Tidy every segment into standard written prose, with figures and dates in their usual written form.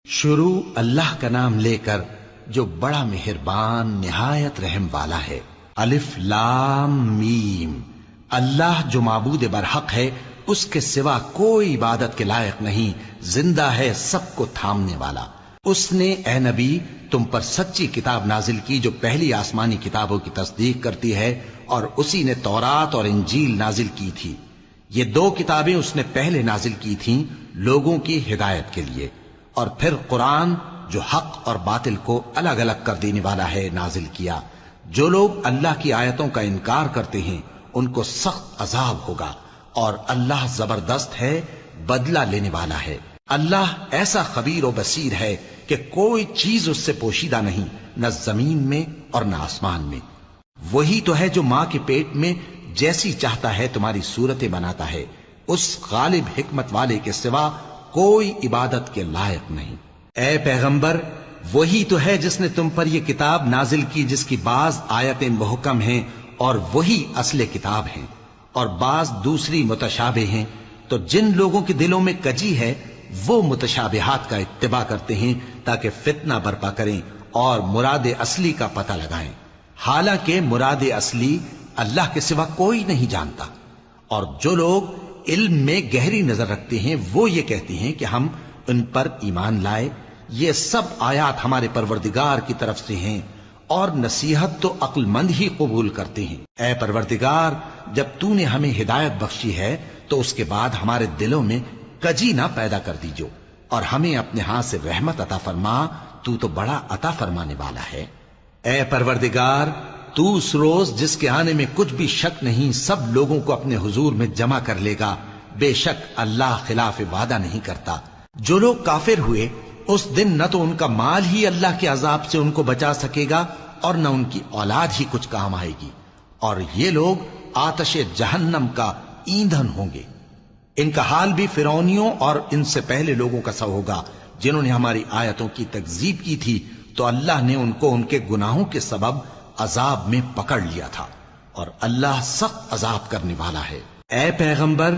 شروع اللہ کا نام لے کر جو بڑا مہربان نہایت رحم والا ہے۔ الف لام میم۔ اللہ جو معبود برحق ہے، اس کے سوا کوئی عبادت کے لائق نہیں، زندہ ہے، سب کو تھامنے والا۔ اس نے اے نبی تم پر سچی کتاب نازل کی جو پہلی آسمانی کتابوں کی تصدیق کرتی ہے، اور اسی نے تورات اور انجیل نازل کی تھی۔ یہ دو کتابیں اس نے پہلے نازل کی تھیں لوگوں کی ہدایت کے لیے، اور پھر قرآن جو حق اور باطل کو الگ الگ کر دینے والا ہے نازل کیا۔ جو لوگ اللہ کی آیتوں کا انکار کرتے ہیں ان کو سخت عذاب ہوگا، اور اللہ زبردست ہے، بدلہ لینے والا ہے۔ اللہ ایسا خبیر و بصیر ہے کہ کوئی چیز اس سے پوشیدہ نہیں، نہ زمین میں اور نہ آسمان میں۔ وہی تو ہے جو ماں کے پیٹ میں جیسی چاہتا ہے تمہاری صورتیں بناتا ہے، اس غالب حکمت والے کے سوا کوئی عبادت کے لائق نہیں۔ اے پیغمبر، وہی تو ہے جس نے تم پر یہ کتاب نازل کی جس کی بعض آیتیں محکم ہیں اور وہی اصل کتاب ہیں، اور بعض دوسری متشابہ ہیں۔ تو جن لوگوں کے دلوں میں کجی ہے وہ متشابہات کا اتباع کرتے ہیں تاکہ فتنہ برپا کریں اور مراد اصلی کا پتہ لگائیں، حالانکہ مراد اصلی اللہ کے سوا کوئی نہیں جانتا۔ اور جو لوگ علم میں گہری نظر رکھتے ہیں وہ یہ کہتے ہیں کہ ہم ان پر ایمان لائے، یہ سب آیات ہمارے پروردگار کی طرف سے ہیں، اور نصیحت تو عقل مند ہی قبول کرتے ہیں۔ اے پروردگار، جب تو نے ہمیں ہدایت بخشی ہے تو اس کے بعد ہمارے دلوں میں کجی نہ پیدا کر دیجو، اور ہمیں اپنے ہاتھ سے رحمت عطا فرما، تو بڑا عطا فرمانے والا ہے۔ اے پروردگار، تو اس روز جس کے آنے میں کچھ بھی شک نہیں سب لوگوں کو اپنے حضور میں جمع کر لے گا، بے شک اللہ خلاف وعدہ نہیں کرتا۔ جو لوگ کافر ہوئے اس دن نہ تو ان کا مال ہی اللہ کے عذاب سے ان کو بچا سکے گا اور نہ ان کی اولاد ہی کچھ کام آئے گی، اور یہ لوگ آتش جہنم کا ایندھن ہوں گے۔ ان کا حال بھی فرعونیوں اور ان سے پہلے لوگوں کا سا ہوگا جنہوں نے ہماری آیتوں کی تکذیب کی تھی، تو اللہ نے ان کو ان کے گناہوں کے سبب عذاب میں پکڑ لیا تھا، اور اللہ سخت عذاب کرنے والا ہے۔ اے پیغمبر،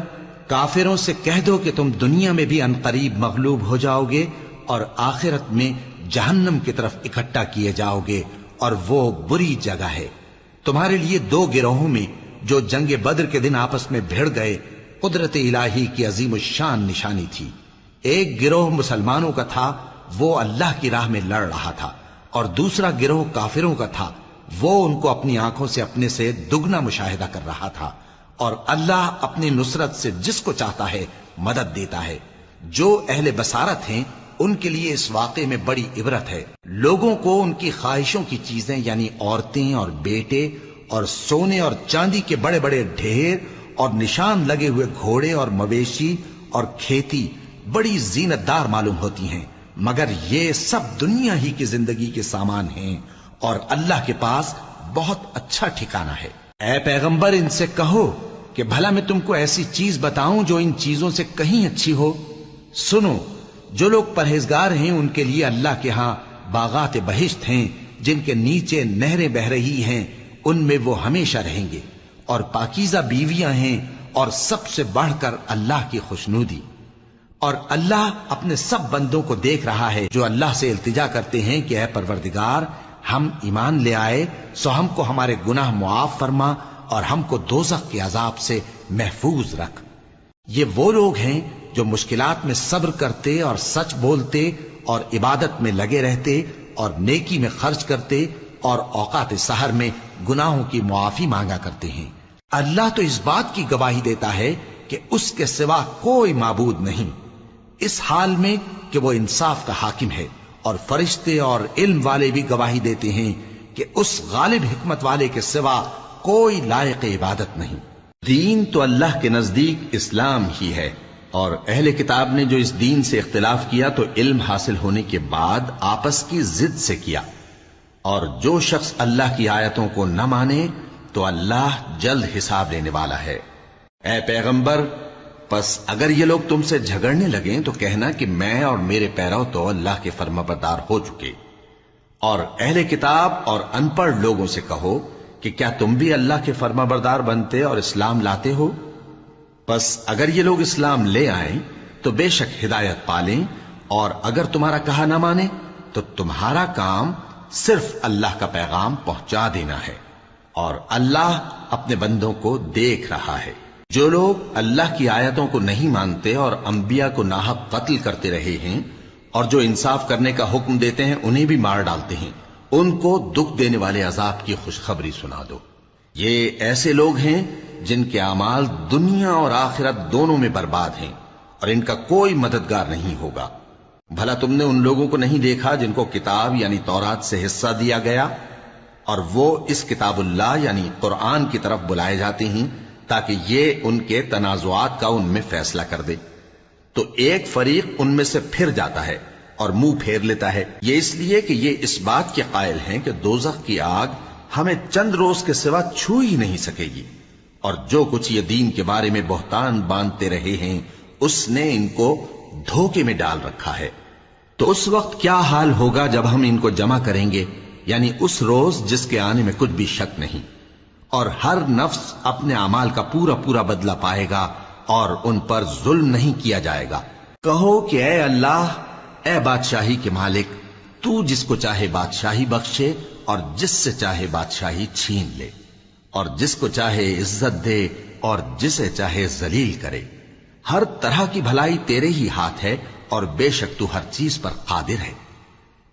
کافروں سے کہہ دو کہ تم دنیا میں بھی عنقریب مغلوب ہو جاؤ گے اور آخرت میں جہنم کی طرف اکٹھا کیے جاؤ گے، اور وہ بری جگہ ہے۔ تمہارے لیے دو گروہوں میں جو جنگ بدر کے دن آپس میں بھڑ گئے قدرت الہی کی عظیم الشان نشانی تھی۔ ایک گروہ مسلمانوں کا تھا، وہ اللہ کی راہ میں لڑ رہا تھا، اور دوسرا گروہ کافروں کا تھا، وہ ان کو اپنی آنکھوں سے اپنے سے دگنا مشاہدہ کر رہا تھا۔ اور اللہ اپنی نصرت سے جس کو چاہتا ہے مدد دیتا ہے۔ جو اہل بصارت ہیں ان کے لیے اس واقعے میں بڑی عبرت ہے۔ لوگوں کو ان کی خواہشوں کی چیزیں یعنی عورتیں اور بیٹے اور سونے اور چاندی کے بڑے بڑے ڈھیر اور نشان لگے ہوئے گھوڑے اور مویشی اور کھیتی بڑی زینت دار معلوم ہوتی ہیں، مگر یہ سب دنیا ہی کی زندگی کے سامان ہیں، اور اللہ کے پاس بہت اچھا ٹھکانہ ہے۔ اے پیغمبر، ان سے کہو کہ بھلا میں تم کو ایسی چیز بتاؤں جو ان چیزوں سے کہیں اچھی ہو؟ سنو، جو لوگ پرہیزگار ہیں ان کے لیے اللہ کے ہاں باغات بہشت ہیں جن کے نیچے نہریں بہ رہی ہیں، ان میں وہ ہمیشہ رہیں گے، اور پاکیزہ بیویاں ہیں، اور سب سے بڑھ کر اللہ کی خوشنودی۔ اور اللہ اپنے سب بندوں کو دیکھ رہا ہے جو اللہ سے التجا کرتے ہیں کہ اے پروردگار، ہم ایمان لے آئے سو ہم کو ہمارے گناہ معاف فرما اور ہم کو دوزخ کے عذاب سے محفوظ رکھ۔ یہ وہ لوگ ہیں جو مشکلات میں صبر کرتے اور سچ بولتے اور عبادت میں لگے رہتے اور نیکی میں خرچ کرتے اور اوقات سحر میں گناہوں کی معافی مانگا کرتے ہیں۔ اللہ تو اس بات کی گواہی دیتا ہے کہ اس کے سوا کوئی معبود نہیں، اس حال میں کہ وہ انصاف کا حاکم ہے، اور فرشتے اور علم والے بھی گواہی دیتے ہیں کہ اس غالب حکمت والے کے سوا کوئی لائق عبادت نہیں۔ دین تو اللہ کے نزدیک اسلام ہی ہے، اور اہل کتاب نے جو اس دین سے اختلاف کیا تو علم حاصل ہونے کے بعد آپس کی ضد سے کیا، اور جو شخص اللہ کی آیتوں کو نہ مانے تو اللہ جلد حساب لینے والا ہے۔ اے پیغمبر، پس اگر یہ لوگ تم سے جھگڑنے لگیں تو کہنا کہ میں اور میرے پیرو تو اللہ کے فرمانبردار ہو چکے، اور اہل کتاب اور ان پڑھ لوگوں سے کہو کہ کیا تم بھی اللہ کے فرمانبردار بنتے اور اسلام لاتے ہو؟ پس اگر یہ لوگ اسلام لے آئیں تو بے شک ہدایت پالیں، اور اگر تمہارا کہا نہ مانے تو تمہارا کام صرف اللہ کا پیغام پہنچا دینا ہے، اور اللہ اپنے بندوں کو دیکھ رہا ہے۔ جو لوگ اللہ کی آیتوں کو نہیں مانتے اور انبیاء کو ناحق قتل کرتے رہے ہیں، اور جو انصاف کرنے کا حکم دیتے ہیں انہیں بھی مار ڈالتے ہیں، ان کو دکھ دینے والے عذاب کی خوشخبری سنا دو۔ یہ ایسے لوگ ہیں جن کے اعمال دنیا اور آخرت دونوں میں برباد ہیں، اور ان کا کوئی مددگار نہیں ہوگا۔ بھلا تم نے ان لوگوں کو نہیں دیکھا جن کو کتاب یعنی تورات سے حصہ دیا گیا، اور وہ اس کتاب اللہ یعنی قرآن کی طرف بلائے جاتے ہیں تاکہ یہ ان کے تنازعات کا ان میں فیصلہ کر دے، تو ایک فریق ان میں سے پھر جاتا ہے اور منہ پھیر لیتا ہے، یہ اس لیے کہ یہ اس بات کے قائل ہیں کہ دوزخ کی آگ ہمیں چند روز کے سوا چھو ہی نہیں سکے گی، اور جو کچھ یہ دین کے بارے میں بہتان باندھتے رہے ہیں اس نے ان کو دھوکے میں ڈال رکھا ہے۔ تو اس وقت کیا حال ہوگا جب ہم ان کو جمع کریں گے، یعنی اس روز جس کے آنے میں کچھ بھی شک نہیں، اور ہر نفس اپنے اعمال کا پورا پورا بدلہ پائے گا اور ان پر ظلم نہیں کیا جائے گا۔ کہو کہ اے اللہ، اے بادشاہی کے مالک، تو جس کو چاہے بادشاہی بخشے اور جس سے چاہے بادشاہی چھین لے، اور جس کو چاہے عزت دے اور جسے چاہے ذلیل کرے۔ ہر طرح کی بھلائی تیرے ہی ہاتھ ہے، اور بے شک تو ہر چیز پر قادر ہے۔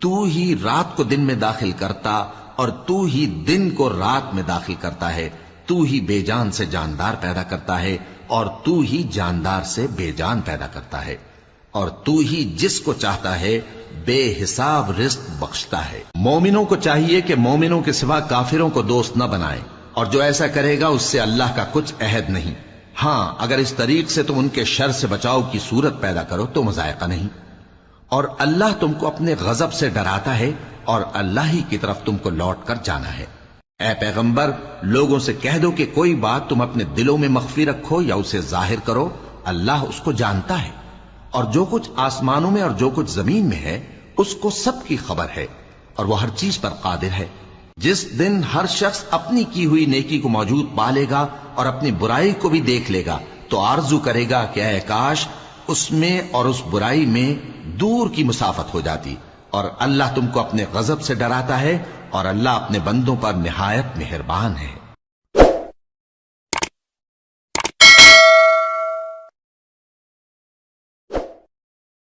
تو ہی رات کو دن میں داخل کرتا اور تو ہی دن کو رات میں داخل کرتا ہے، تو ہی بے جان سے جاندار پیدا کرتا ہے اور تو ہی جاندار سے بے جان پیدا کرتا ہے، اور تو ہی جس کو چاہتا ہے بے حساب رزق بخشتا ہے۔ مومنوں کو چاہیے کہ مومنوں کے سوا کافروں کو دوست نہ بنائیں، اور جو ایسا کرے گا اس سے اللہ کا کچھ عہد نہیں۔ ہاں اگر اس طریق سے تم ان کے شر سے بچاؤ کی صورت پیدا کرو تو مذائقہ نہیں، اور اللہ تم کو اپنے غضب سے ڈراتا ہے، اور اللہ ہی کی طرف تم کو لوٹ کر جانا ہے۔ اے پیغمبر، لوگوں سے کہہ دو کہ کوئی بات تم اپنے دلوں میں مخفی رکھو یا اسے ظاہر کرو، اللہ اس کو جانتا ہے، اور جو کچھ آسمانوں میں اور جو کچھ زمین میں ہے اس کو سب کی خبر ہے، اور وہ ہر چیز پر قادر ہے۔ جس دن ہر شخص اپنی کی ہوئی نیکی کو موجود پا لے گا اور اپنی برائی کو بھی دیکھ لے گا تو آرزو کرے گا کہ اے کاش اس میں اور اس برائی میں دور کی مسافت ہو جاتی، اور اللہ تم کو اپنے غضب سے ڈراتا ہے، اور اللہ اپنے بندوں پر نہایت مہربان ہے۔